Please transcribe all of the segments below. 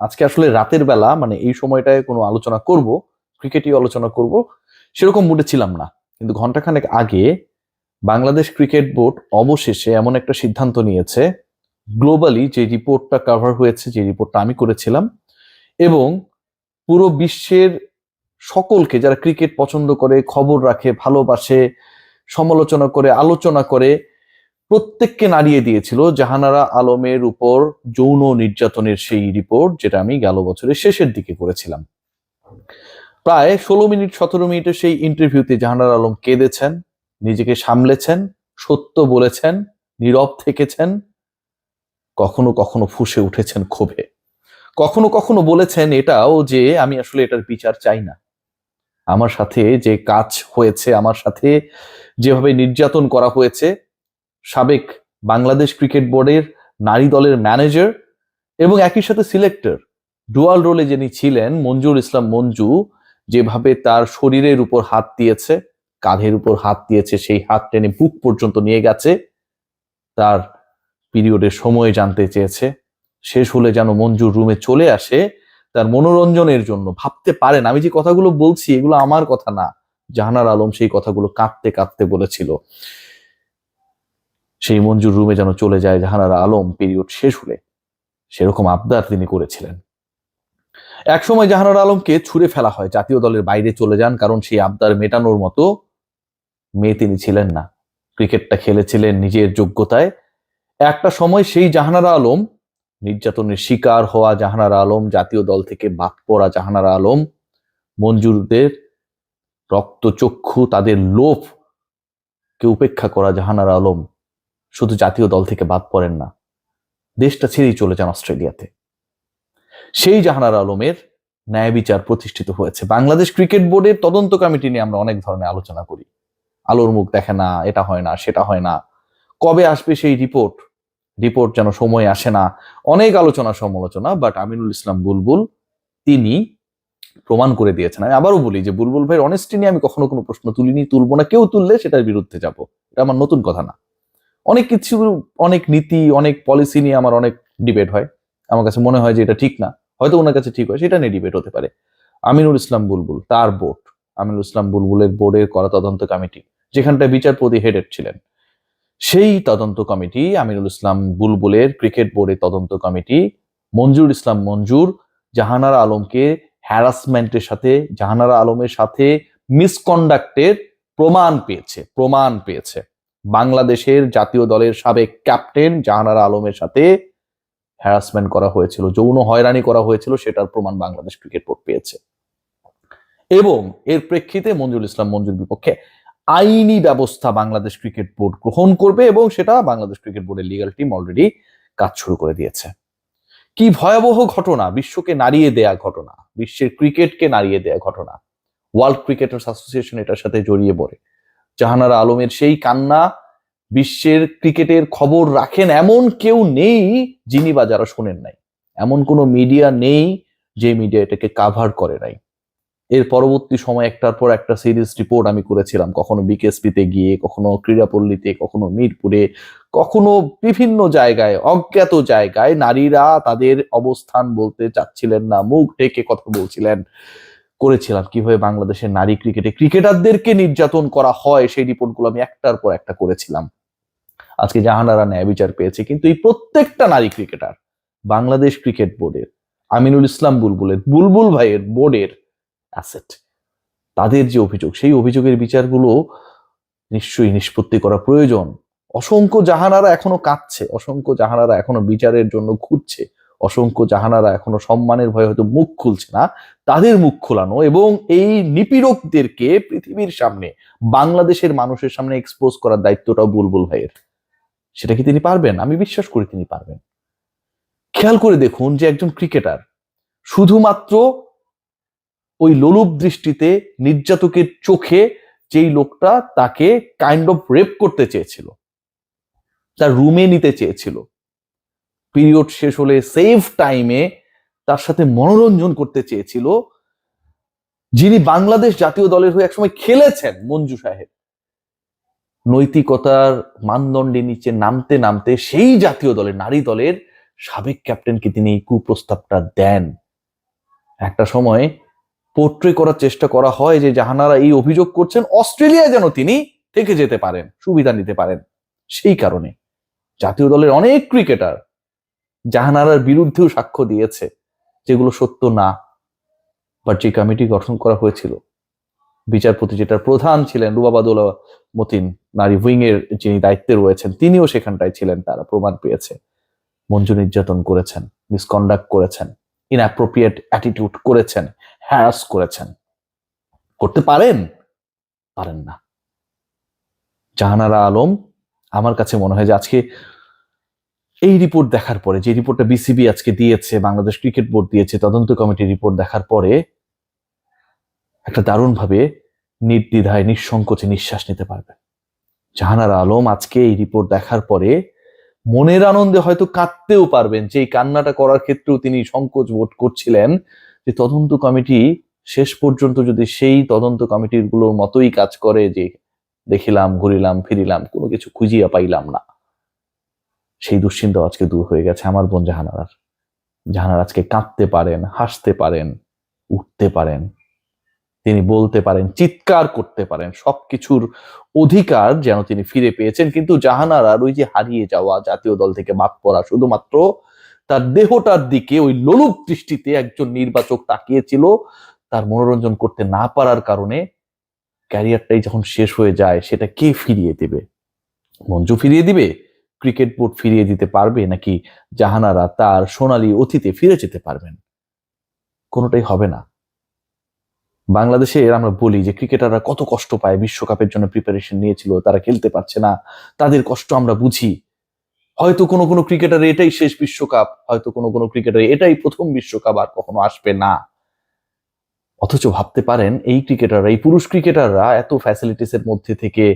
আজকে আসলে রাতের বেলা মানে এই সময়টায় কোনো আলোচনা করব, ক্রিকেটই আলোচনা করব সেরকম মুডে ছিলাম না। কিন্তু ঘন্টাখানেক আগে বাংলাদেশ ক্রিকেট বোর্ড অবশেষে এমন একটা সিদ্ধান্ত নিয়েছে, গ্লোবালি যে রিপোর্টটা কভার হয়েছে, যে রিপোর্টটা আমি করেছিলাম, এবং পুরো বিশ্বের সকলকে যারা ক্রিকেট পছন্দ করে, খবর রাখে, ভালোবাসে, সমালোচনা করে, আলোচনা করে, প্রত্যেককে নাড়িয়ে দিয়েছিল জাহানারা আলমের উপর যৌন নির্যাতনের সেই রিপোর্ট, যেটা আমি গেল বছরের শেষের দিকে করেছিলাম। প্রায় 16 মিনিট 17 মিনিটের সেই ইন্টারভিউতে জাহানারা আলম কেঁদেছেন, নিজেকে সামলেছেন, সত্য বলেছেন, নীরব থেকেছেন, কখনো কখনো ফুঁসে উঠেছেন ক্ষোভে, কখনো কখনো বলেছেন এটাও যে আমি আসলে এটার বিচার চাই না। আমার সাথে যে কাজ হয়েছে, আমার সাথে যেভাবে নির্যাতন করা হয়েছে, সাবেক বাংলাদেশ ক্রিকেট বোর্ডের নারী দলের ম্যানেজার এবং একই সাথে সিলেক্টর, ডুয়াল রোলে যিনি ছিলেন, মঞ্জুর ইসলাম মঞ্জু, যেভাবে তার শরীরের উপর হাত দিয়েছে, কাঁধের উপর হাত দিয়েছে, সেই হাত টেনে বুক পর্যন্ত নিয়ে গেছে, তার পিরিয়ডের সময় জানতে চেয়েছে, শেষ হলে যেন মঞ্জুর রুমে চলে আসে তার মনোরঞ্জনের জন্য। ভাবতে পারেন আমি যে কথাগুলো বলছি এগুলো আমার কথা না, জাহানারা আলম সেই কথাগুলো কাঁদতে কাঁদতে বলেছিল। সেই মঞ্জুর রুমে যেন চলে যায় জাহানারা আলম পিরিয়ড শেষ হলে, সেরকম আবদার তিনি করেছিলেন। এক সময় জাহানারা আলমকে ছুঁড়ে ফেলা হয়, জাতীয় দলের বাইরে চলে যান, কারণ সেই আবদার মেটানোর মতো মেয়ে তিনি ছিলেন না। ক্রিকেটটা খেলেছিলেন নিজের যোগ্যতায়। একটা সময় সেই জাহানারা আলম, নির্যাতনের শিকার হওয়া জাহানারা আলম, জাতীয় দল থেকে বাদ পড়া জাহানারা আলম, মঞ্জুরদের রক্তচক্ষু, তাদের লোভ কে উপেক্ষা করা জাহানারা আলম শুধু জাতীয় দল থেকে বাদ পড়েন না, দেশটা ছেড়েই চলে যান অস্ট্রেলিয়াতে। সেই জাহানারা আলমের ন্যায় বিচার প্রতিষ্ঠিত হয়েছে। বাংলাদেশ ক্রিকেট বোর্ডের তদন্ত কমিটি নিয়ে আমরা অনেক ধরনের আলোচনা করি, আলোর মুখ দেখে না, এটা হয় না, সেটা হয় না, কবে আসবে সেই রিপোর্ট, রিপোর্ট যেন সময় আসে না, অনেক আলোচনা সমালোচনা। বাট আমিনুল ইসলাম বুলবুল তিনি প্রমাণ করে দিয়েছেন। আমি আবারও বলি যে বুলবুল ভাইয়ের অনেস্টি নিয়ে আমি কখনো কোনো প্রশ্ন তুলিনি, তুলবো না, কেউ তুললে সেটার বিরুদ্ধে যাব, এটা আমার নতুন কথা না। অনেক কিছু, অনেক নীতি, অনেক পলিসি নিয়ে আমার অনেক ডিবেট হয়, আমার কাছে মনে হয় যে এটা ঠিক না, হয়তো ওনার কাছে ঠিক হয়, সেটা নিয়ে ডিবেট হতে পারে। আমিনুল ইসলাম বুলবুল, তার বোর্ড, আমিনুল ইসলাম বুলবুলের বোর্ডের করা তদন্ত কমিটি, যেখানটায় বিচারপতি হেডেড ছিলেন, সেই তদন্ত কমিটি, আমিনুল ইসলাম বুলবুলের ক্রিকেট বোর্ডের তদন্ত কমিটি, মঞ্জুর ইসলাম মঞ্জুর জাহানারা আলমকে হ্যারাসমেন্টের সাথে, জাহানারা আলমের সাথে মিসকন্ডাক্টের প্রমাণ পেয়েছে। বাংলাদেশের জাতীয় দলের সাবেক ক্যাপ্টেন জাহানারা আলমের সাথে হ্যারাসমেন্ট করা হয়েছিল, যৌন হয়রানি করা হয়েছিল, সেটার প্রমাণ বাংলাদেশ ক্রিকেট বোর্ড পেয়েছে। এবং এর প্রেক্ষিতে মঞ্জুর ইসলাম মঞ্জুর বিপক্ষে আইনি ব্যবস্থা বাংলাদেশ ক্রিকেট বোর্ড গ্রহণ করবে, এবং সেটা বাংলাদেশ ক্রিকেট বোর্ডের লিগ্যাল টিম অলরেডি কাজ শুরু করে দিয়েছে। কি ভয়াবহ ঘটনা, বিশ্বকে নাড়িয়ে দেয়া ঘটনা, বিশ্বের ক্রিকেটকে নাড়িয়ে দেয়া ঘটনা। ওয়ার্ল্ড ক্রিকেটার্স অ্যাসোসিয়েশন এটার সাথে জড়িয়ে পড়ে। জাহানারা আলমের সেই কান্না, বিশ্বের ক্রিকেটের খবর রাখেন এমন কেউ নেই যিনি বা যারা শোনেন নাই, এমন কোনো মিডিয়া নেই যে মিডিয়া এটাকে কাভার করে নাই। এর পরবর্তী সময় একটার পর একটা সিরিজ রিপোর্ট আমি করেছিলাম, কখনো বিকেএসপিতে গিয়ে, কখনো ক্রীড়াপল্লীতে, কখনো মিরপুরে, কখনো বিভিন্ন জায়গায়, অজ্ঞাত জায়গায় নারীরা তাদের অবস্থান বলতে চাচ্ছিলেন না, মুখ ঢেকে কথা বলছিলেন, করেছিলাম কিভাবে বাংলাদেশের নারী ক্রিকেটে ক্রিকেটারদেরকে নির্যাতন করা হয়, সেই রিপোর্টগুলো আমি একটার পর একটা করেছিলাম। আজকে জাহানারা ন্যায় বিচার পেয়েছে, কিন্তু এই প্রত্যেকটা নারী ক্রিকেটার বাংলাদেশ ক্রিকেট বোর্ডের, আমিনুল ইসলাম বুলবুলের, বুলবুল ভাইয়ের বোর্ডের অ্যাসেট। তাদের যে অভিযোগ, সেই অভিযোগের বিচারগুলো নিশ্চয়ই নিষ্পত্তি করা প্রয়োজন। অসংখ্য জাহানারা এখনো কাঁদছে, অসংখ্য জাহানারা এখনো বিচারের জন্য ঘুরছে, অসংখ্য জাহানারা এখনো সম্মানের ভয়ে হয়তো মুখ খুলছে না, তাদের মুখ খোলানো এবং এই নিপীড়কদেরকে পৃথিবীর সামনে, বাংলাদেশের মানুষের সামনে এক্সপোজ করার দায়িত্বটাও বুলবুল ভাইয়ের। সেটা কি তিনি পারবেন? আমি বিশ্বাস করি তিনি পারবেন। খেয়াল করে দেখুন যে একজন ক্রিকেটার শুধুমাত্র ওই লোলুপ দৃষ্টিতে, নির্যাতকের চোখে যেই লোকটা তাকে কাইন্ড অফ রেপ করতে চেয়েছিল, তার রুমে নিতে চেয়েছিল, পিরিয়ড শেষ হলে সেফ টাইমে তার সাথে মনোরঞ্জন করতে চেয়েছিল, যিনি বাংলাদেশ জাতীয় দলের হয়ে একসময় খেলেছেন, মঞ্জু সাহেব, নৈতিকতার মানদণ্ডে নিচে নামতে নামতে সেই জাতীয় দলের, নারী দলের সাবেক ক্যাপ্টেনকে তিনি এই কুপ্রস্তাবটা দেন। একটা সময় পোর্ট্রে করার চেষ্টা করা হয় যে জাহানারা এই অভিযোগ করছেন অস্ট্রেলিয়ায় যেন তিনি থেকে যেতে পারেন, সুবিধা নিতে পারেন। সেই কারণে জাতীয় দলের অনেক ক্রিকেটার জাহানারার বিরুদ্ধেও সাক্ষ্য দিয়েছে, যেগুলো সত্য না। বাট যে কমিটি গঠন করা হয়েছিল, বিচারপতি যেটার প্রধান ছিলেন রুবাবাদুল মতিন, নারী উইং এর যিনি দায়িত্বে রয়েছেন, তিনিও সেখানটায় ছিলেন। তারা প্রমাণ পেয়েছে মঞ্জু নির্যাতন করেছেন, মিসকন্ডাক্ট করেছেন, ইনঅ্যাপ্রোপ্রিয়েট অ্যাটিটিউড করেছেন, হ্যারাস করেছেন। করতে পারেন না। জাহানারা আলম, আমার কাছে মনে হয় যে আজকে এই রিপোর্ট দেখার পরে, যে রিপোর্টটা বিসিবি আজকে দিয়েছে, বাংলাদেশ ক্রিকেট বোর্ড দিয়েছে, তদন্ত কমিটির রিপোর্ট দেখার পরে একটা দারুণভাবে নির্দ্বিধায় নিঃসংকোচে নিঃশ্বাস নিতে পারবে। জাহানারা আলম আজকে এই রিপোর্ট দেখার পরে মনের আনন্দে হয়তো কাঁদতেও পারবেন, যে এই কান্নাটা করার ক্ষেত্রেও তিনি সংকোচ বোধ করছিলেন যে তদন্ত কমিটি শেষ পর্যন্ত যদি সেই তদন্ত কমিটির গুলোর মতোই কাজ করে, যে দেখিলাম, ঘুরিলাম, ফিরিলাম, কোনো কিছু খুঁজিয়া পাইলাম না, সেই দুশ্চিন্তা আজকে দূর হয়ে গেছে আমার বোন জাহানারার। জাহানারা আজকে কাঁদতে পারেন, হাসতে পারেন, উঠতে পারেন, তিনি বলতে পারেন, চিৎকার করতে পারেন, সবকিছুর অধিকার যেন তিনি ফিরে পেয়েছেন। কিন্তু জাহানারার ওই যে হারিয়ে যাওয়া, জাতীয় দল থেকে বাদ পড়া, শুধুমাত্র তার দেহটার দিকে ওই লোলুপ দৃষ্টিতে একজন নির্বাচক তাকিয়েছিল, তার মনোরঞ্জন করতে না পারার কারণে ক্যারিয়ারটাই যখন শেষ হয়ে যায়, সেটা কে ফিরিয়ে দেবে? মঞ্জু ফিরিয়ে দিবে? ক্রিকেট বোর্ড ফিরিয়ে দিতে পারবে? নাকি জাহানারা তার সোনালী অতীতে ফিরে যেতে পারবেন? কোনোটাই হবে না। বাংলাদেশে আমরা বলি যে ক্রিকেটাররা কত কষ্ট পায়, বিশ্বকাপের জন্য প্রিপারেশন নিয়েছিল, তারা খেলতে পারছে না, তাদের কষ্ট আমরা বুঝি। হয়তো কোনো কোনো ক্রিকেটার এটাই শেষ বিশ্বকাপ, হয়তো কোনো কোনো ক্রিকেটার এটাই প্রথম বিশ্বকাপ, আর কখনো আসবে না। অথচ ভাবতে পারেন এই ক্রিকেটাররা, এই পুরুষ ক্রিকেটাররা এত ফ্যাসিলিটিস এর মধ্যে থেকে,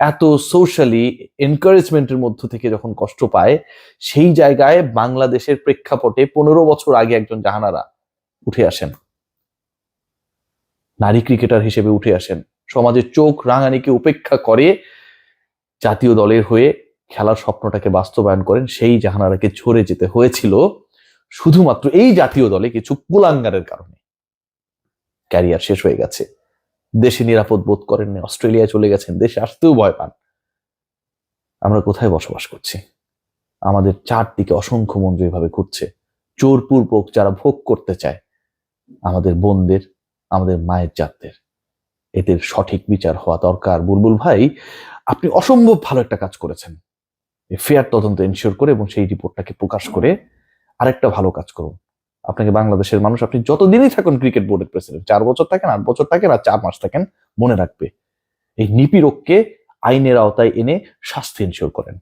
এত সোশ্যালি এনকারেজমেন্টের মধ্য থেকে যখন কষ্ট পায়, সেই জায়গায় বাংলাদেশের প্রেক্ষাপটে 15 বছর আগে একজন জাহানারা উঠে আসেন, নারী ক্রিকেটার হিসেবে উঠে আসেন, সমাজের চোখ রাঙানিকে উপেক্ষা করে জাতীয় দলের হয়ে খেলার স্বপ্নটাকে বাস্তবায়ন করেন। সেই জাহানারাকে ঝরে যেতে হয়েছিল শুধুমাত্র এই জাতীয় দলে কিছু কুলাঙ্গারের কারণে। ক্যারিয়ার শেষ হয়ে গেছে, দেশে নিরাপদ বোধ করেননি, অস্ট্রেলিয়ায় চলে গেছেন, দেশে আসতেও ভয় পান। আমরা কোথায় বসবাস করছি? আমাদের চারদিকে অসংখ্য মঞ্জু এভাবে ঘুরছে, জোরপূর্বক যারা ভোগ করতে চায় আমাদের বোনদের, আমাদের মায়ের জাতদের। এদের সঠিক বিচার হওয়া দরকার। বুলবুল ভাই, আপনি অসম্ভব ভালো একটা কাজ করেছেন, ফেয়ার তদন্ত এনশিওর করে এবং সেই রিপোর্টটাকে প্রকাশ করে আরেকটা ভালো কাজ করুন। আপনাকে বাংলাদেশের মানুষ, আপনি যতদিনই থাকুন ক্রিকেট বোর্ডের প্রেসিডেন্ট, 4 বছর থাকেন, 8 বছর থাকেন, আর 4 মাস থাকেন, মনে রাখবে এই নিপীড়ককে আইনের আওতায় এনে শাস্তি এনশিওর করেন।